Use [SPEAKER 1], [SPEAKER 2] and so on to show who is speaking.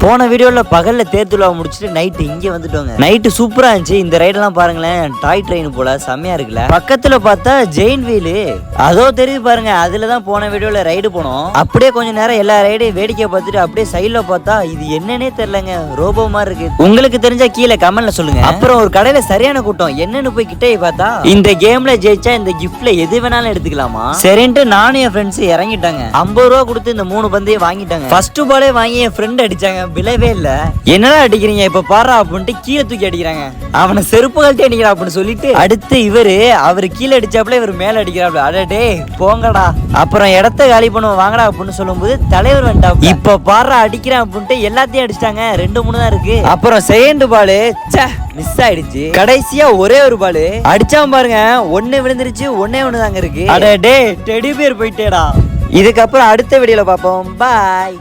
[SPEAKER 1] போன வீடியோல பகல்ல தேர்துலா முடிச்சுட்டு நைட்டு இங்க வந்துட்டோங்க. நைட்டு சூப்பரா இருந்துச்சு. இந்த ரைடெல்லாம் பாருங்களேன், டாய் ட்ரெயின் போல செம்மையா இருக்குல்ல. பக்கத்துல பார்த்தா ஜெயின் வீலு, அதோ தெரியுது பாருங்க. அதுலதான் போன வீடியோல ரைடு போனோம். அப்படியே கொஞ்ச நேரம் எல்லா ரைடையும் வேடிக்கை பார்த்துட்டு அப்படியே சைட்ல பார்த்தா இது என்னன்னே தெரியலங்க, ரோபோ மாதிரி இருக்கு. உங்களுக்கு தெரிஞ்சா கீழே கமெண்ட்ல சொல்லுங்க. அப்புறம் ஒரு கடையில சரியான கூட்டம், என்னன்னு போய் கிட்டே பார்த்தா இந்த கேம்ல ஜெயிச்சா இந்த கிஃப்ட்ல எது வேணாலும் எடுத்துக்கலாமா. சரின்ட்டு நானும் என் ஃப்ரெண்ட்ஸ் இறங்கிட்டாங்க. 50 ரூபா கொடுத்து இந்த 3 பந்தையும் வாங்கிட்டாங்க. ஃபர்ஸ்ட் பாலே வாங்கி என் ஃப்ரெண்ட் அடிச்சாங்க, விளைவே இல்ல. என்னடா அடிக்கிறீங்க இப்ப பாரா அப்படின்ட்டு கீழே தூக்கி அடிக்கிறாங்க. அவனை செருப்பு கழட்டி அடிக்கிறா அப்படின்னு சொல்லிட்டு அடுத்து அவரு கீழே அடிச்சாப்புல இவர் மேல அடிக்கிறாப்ல. அடடே போங்கடா. அப்புறம் இடத்த காலி பண்ணுவோம் வாங்கடா அப்படின்னு சொல்லும் போது தலைவர் வந்துட்டா. இப்ப பாரா அடிக்கிறான் அப்படின்ட்டு எல்லாத்தையும் அடிச்சிட்டாங்க. 2-3 தான் இருக்கு. அப்புறம் செகண்ட் பாலு மிஸ் ஆயிடுச்சு. கடைசியா ஒரே ஒரு பாலு அடிச்சாம பாருங்க, 1 விழுந்துருச்சு. 1 தாங்க இருக்கு. அடடே டெடி பேர் போயிட்டேடா. இதுக்கப்புறம் அடுத்த வீடியோல பார்ப்போம். பாய்.